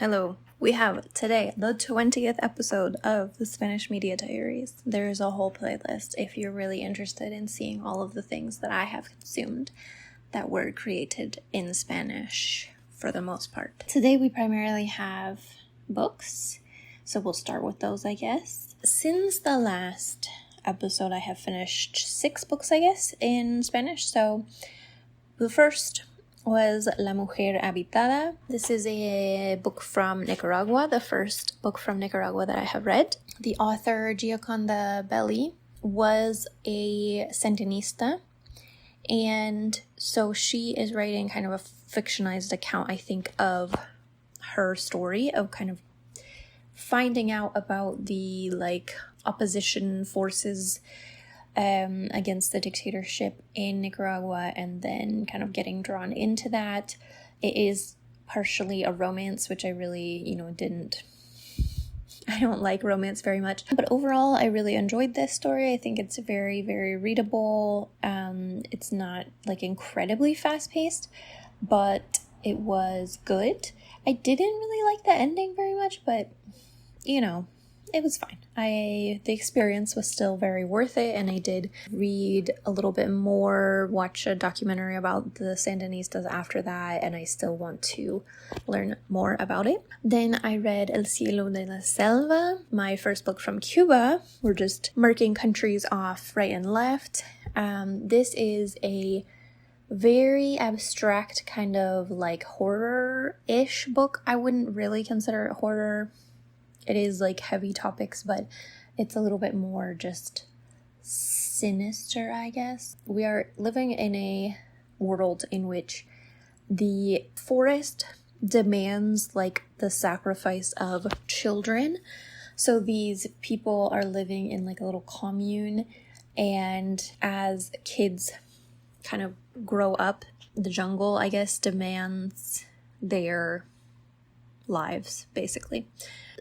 Hello. We have today the 20th episode of the Spanish Media Diaries. There is a whole playlist if you're really interested in seeing all of the things that I have consumed that were created in Spanish for the most part. Today we primarily have books, so we'll start with those, I guess. Since the last episode, I have finished 6 books, I guess, in Spanish. So the first was La Mujer Habitada. This is a book from Nicaragua, the first book from Nicaragua that I have read. The author, Gioconda Belli, was a Sandinista, and so she is writing kind of a fictionalized account, I think, of her story of kind of finding out about the opposition forces against the dictatorship in Nicaragua, and then kind of getting drawn into that. It is partially a romance, which I really, I don't like romance very much. But overall, I really enjoyed this story. I think it's very, very readable. It's not incredibly fast-paced, but it was good. I didn't really like the ending very much, but it was fine. The experience was still very worth it, and I did read a little bit more, watch a documentary about the Sandinistas after that, and I still want to learn more about it. Then I read El Cielo de la Selva, my first book from Cuba. We're just marking countries off right and left. This is a very abstract kind of horror-ish book. I wouldn't really consider it horror. It is heavy topics, but it's a little bit more just sinister, I guess. We are living in a world in which the forest demands the sacrifice of children. So these people are living in a little commune, and as kids kind of grow up, the jungle, I guess, demands their lives, basically.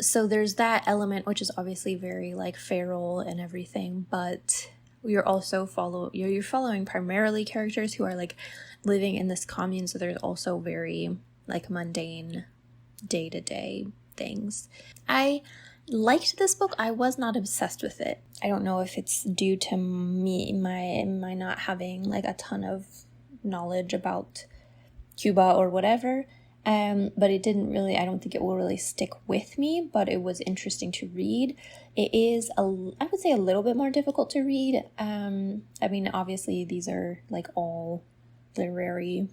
So there's that element, which is obviously very feral and everything, but you're also following primarily characters who are living in this commune, so there's also very mundane day-to-day things. I liked this book. I was not obsessed with it. I don't know if it's due to my not having a ton of knowledge about Cuba or whatever. But it didn't really, I don't think it will really stick with me, but it was interesting to read. It is, I would say, a little bit more difficult to read. Obviously these are all literary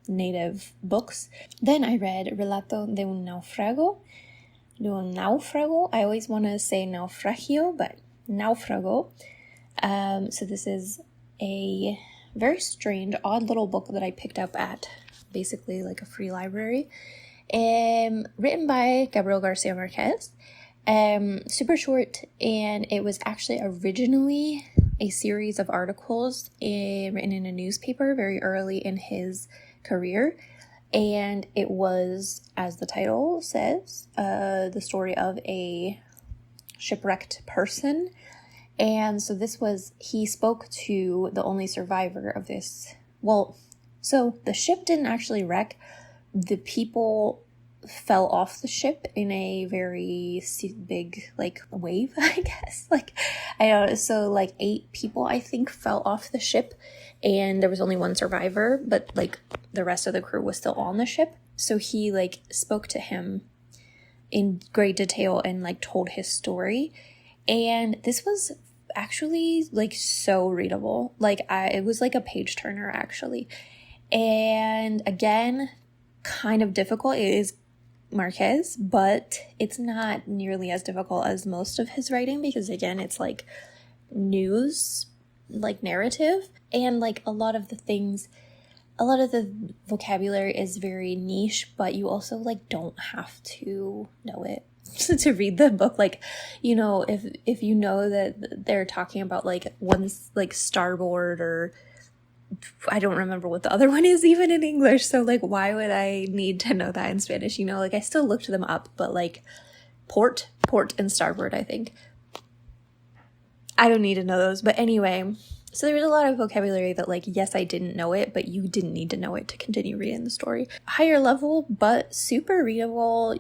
native books. Then I read Relato de un Naufrago. I always want to say naufragio, but naufrago. So this is a very strange, odd little book that I picked up at basically a free library, written by Gabriel Garcia Marquez, super short, and it was actually originally a series of articles written in a newspaper very early in his career, and it was, as the title says, the story of a shipwrecked person. And so he spoke to the only survivor of this. So the ship didn't actually wreck. The people fell off the ship in a very big wave, I guess. I don't know. So 8 people, I think, fell off the ship, and there was only one survivor, but the rest of the crew was still on the ship. So he spoke to him in great detail and told his story. And this was actually so readable. It was a page turner, actually. And again, kind of difficult. It is Marquez, but it's not nearly as difficult as most of his writing, because again, it's news, narrative, and a lot of the vocabulary is very niche, but you also don't have to know it to read the book. If you know that they're talking about one's starboard, or I don't remember what the other one is even in English, so why would I need to know that in Spanish? I still looked them up, but port and starboard, I think I don't need to know those. But anyway, So there was a lot of vocabulary that, like, yes, I didn't know it, but you didn't need to know it to continue reading the story. Higher level, but super readable.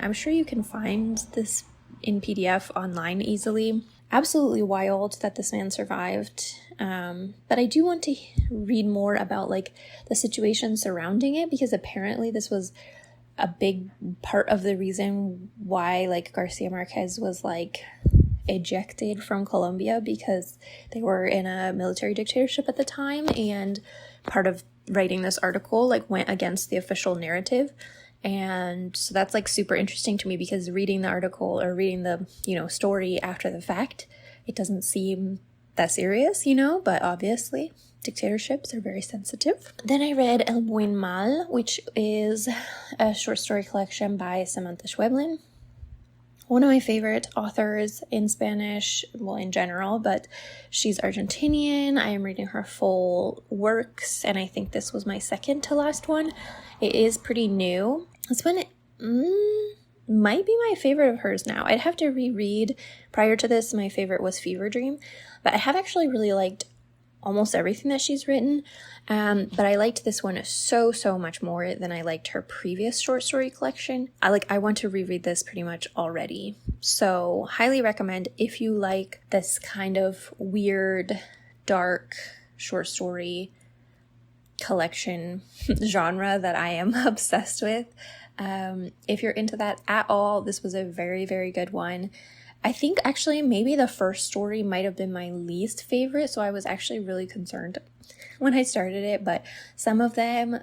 I'm sure you can find this in PDF online easily. Absolutely wild that this man survived. But I do want to read more about, like, the situation surrounding it, because apparently this was a big part of the reason why, like, Garcia Marquez was, like, ejected from Colombia, because they were in a military dictatorship at the time, and part of writing this article, like, went against the official narrative. And so that's, like, super interesting to me, because reading the article or reading the, story after the fact, it doesn't seem that serious, but obviously dictatorships are very sensitive. Then I read El Buen Mal, which is a short story collection by Samantha Schweblin. One of my favorite authors in Spanish, well, in general, but she's Argentinian. I am reading her full works, and I think this was my second to last one. It is pretty new. This one might be my favorite of hers now. I'd have to reread. Prior to this, my favorite was Fever Dream, but I have actually really liked almost everything that she's written, but I liked this one so much more than I liked her previous short story collection. I want to reread this pretty much already, so highly recommend if you like this kind of weird, dark short story collection genre that I am obsessed with. If you're into that at all, this was a very, very good one. I think actually maybe the first story might have been my least favorite, so I was actually really concerned when I started it, but some of them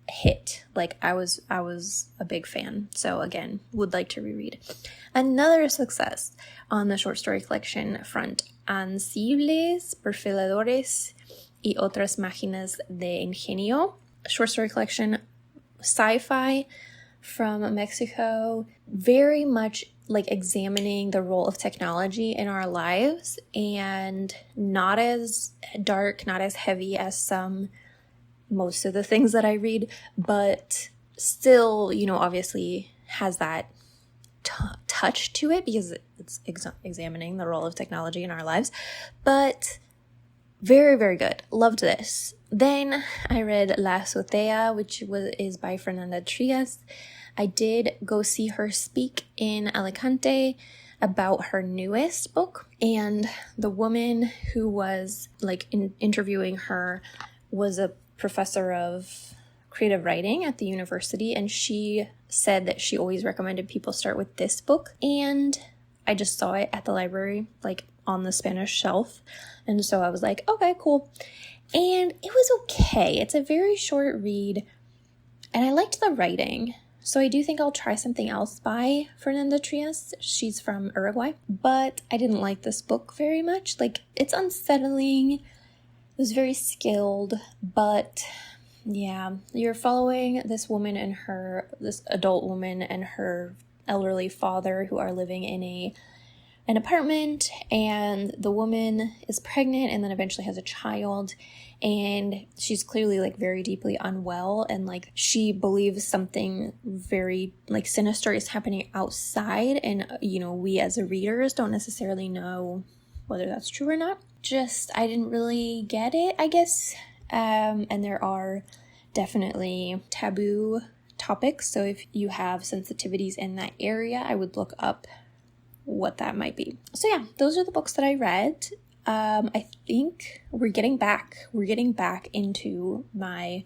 hit. Like, I was a big fan, so again, would like to reread. Another success on the short story collection front, Ansibles, Perfiladores y otras máquinas de ingenio, short story collection, sci-fi from Mexico, very much like examining the role of technology in our lives, and not as dark, not as heavy as most of the things that I read, but still, obviously has that touch to it, because it's examining the role of technology in our lives, but very, very good. Loved this. Then I read La Azotea, which is by Fernanda Trias. I did go see her speak in Alicante about her newest book, and the woman who was interviewing her was a professor of creative writing at the university, and she said that she always recommended people start with this book, and I just saw it at the library, on the Spanish shelf, and so I was like, okay, cool. And it was okay. It's a very short read, and I liked the writing. So I do think I'll try something else by Fernanda Trias. She's from Uruguay, but I didn't like this book very much. It's unsettling. It was very skilled, but yeah, you're following this adult woman and her elderly father who are living in an apartment, and the woman is pregnant and then eventually has a child, and she's clearly very deeply unwell, and she believes something very sinister is happening outside, and we as readers don't necessarily know whether that's true or not. I didn't really get it, I guess. And there are definitely taboo topics, so if you have sensitivities in that area, I would look up what that might be. So yeah, those are the books that I read. I think we're getting back into my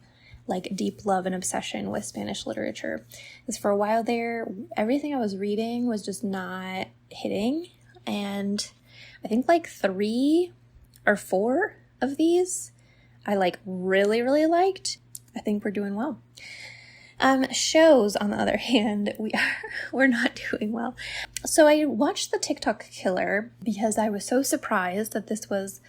deep love and obsession with Spanish literature, because for a while there, everything I was reading was just not hitting, and I think 3 or 4 of these I really, really liked. I think we're doing well. Shows, on the other hand, we're not doing well. So I watched The TikTok Killer because I was so surprised that this was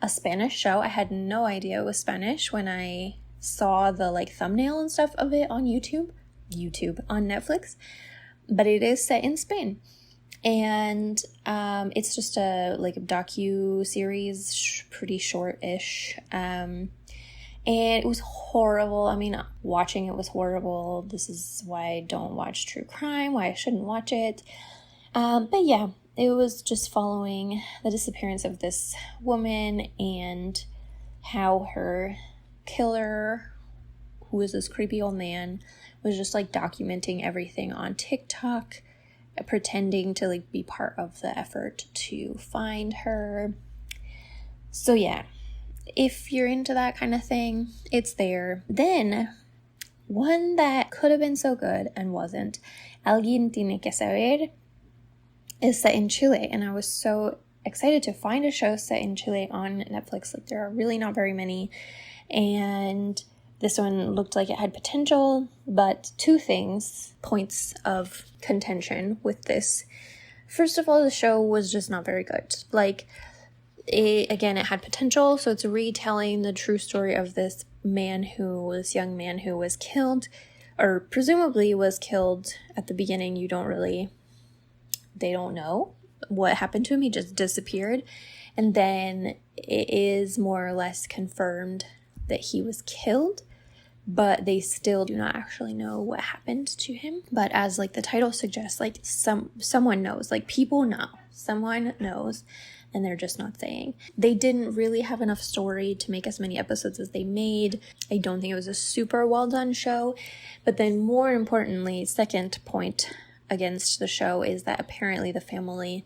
a Spanish show. I had no idea it was Spanish when I saw the thumbnail and stuff of it on YouTube on Netflix, but it is set in Spain, and it's just a docu series, pretty short-ish. And it was horrible. I mean, watching it was horrible. This is why I don't watch true crime, why I shouldn't watch it. But yeah, it was just following the disappearance of this woman and how her killer, who was this creepy old man, was just like documenting everything on TikTok, pretending to like be part of the effort to find her. So yeah, if you're into that kind of thing, it's there. Then one that could have been so good and wasn't, Alguien Tiene que Saber, is set in Chile, and I was so excited to find a show set in Chile on Netflix. Like, there are really not very many, and this one looked like it had potential, but two points of contention with this. First of all, the show was just not very good. Like, it had potential, so it's retelling the true story of this young man who was killed, or presumably was killed at the beginning. They don't know what happened to him. He just disappeared. And then it is more or less confirmed that he was killed, but they still do not actually know what happened to him. But as like the title suggests, like someone knows, like people know, someone knows, and they're just not saying. They didn't really have enough story to make as many episodes as they made. I don't think it was a super well done show. But then more importantly, second point against the show is that apparently the family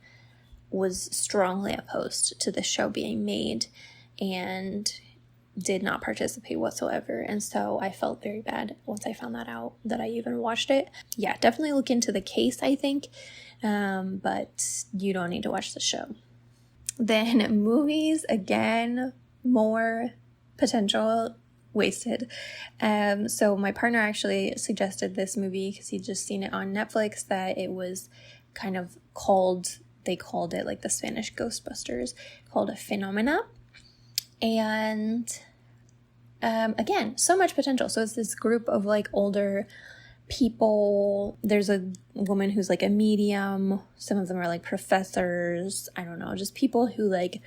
was strongly opposed to the show being made and did not participate whatsoever. And so I felt very bad once I found that out, that I even watched it. Yeah, definitely look into the case, I think, but you don't need to watch the show. Then movies, again, more potential wasted. So my partner actually suggested this movie because he'd just seen it on Netflix, that it was kind of they called it like the Spanish Ghostbusters, called a Phenomena. And again, so much potential. So it's this group of like older people. There's a woman who's like a medium. Some of them are like professors. I don't know, just people who like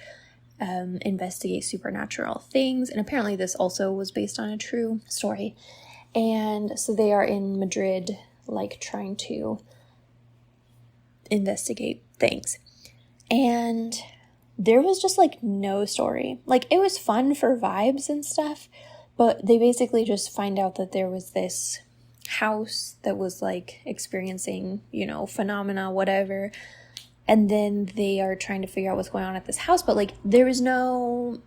investigate supernatural things. And apparently this also was based on a true story. And so they are in Madrid, like trying to investigate things. And there was just like no story. Like, it was fun for vibes and stuff, but they basically just find out that there was this house that was like experiencing, phenomena, whatever. And then they are trying to figure out what's going on at this house, but like there's no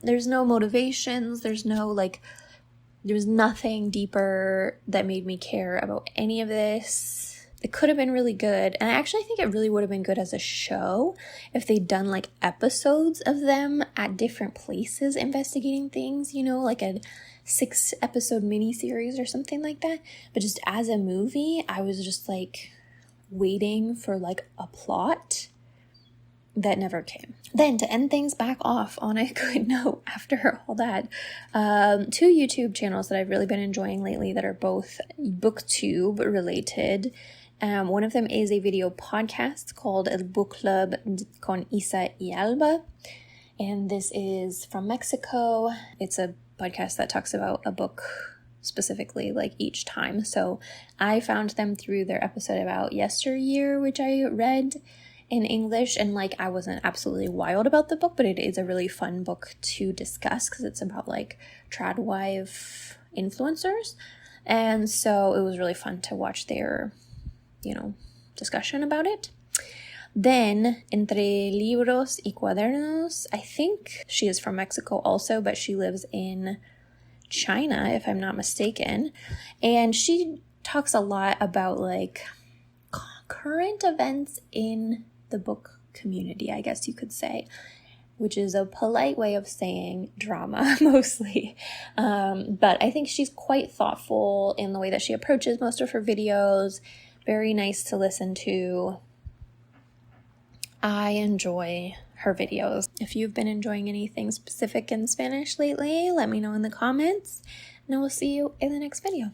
motivations. There was nothing deeper that made me care about any of this. It could have been really good. And I actually think it really would have been good as a show if they'd done like episodes of them at different places investigating things, like a 6-episode miniseries or something like that. But just as a movie, I was just like waiting for like a plot that never came. Then to end things back off on a good note after all that, 2 YouTube channels that I've really been enjoying lately that are both booktube related. One of them is a video podcast called El Book Club con Isa y Alba, and this is from Mexico. It's a podcast that talks about a book specifically, like each time. So I found them through their episode about Yesteryear, which I read in English, and like I wasn't absolutely wild about the book, but it is a really fun book to discuss because it's about like tradwife influencers. And so it was really fun to watch their discussion about it. Then Entre Libros y Cuadernos, I think she is from Mexico also, but she lives in China, if I'm not mistaken. And she talks a lot about like current events in the book community, I guess you could say, which is a polite way of saying drama mostly. But I think she's quite thoughtful in the way that she approaches most of her videos. Very nice to listen to. I enjoy her videos. If you've been enjoying anything specific in Spanish lately, let me know in the comments, and I will see you in the next video.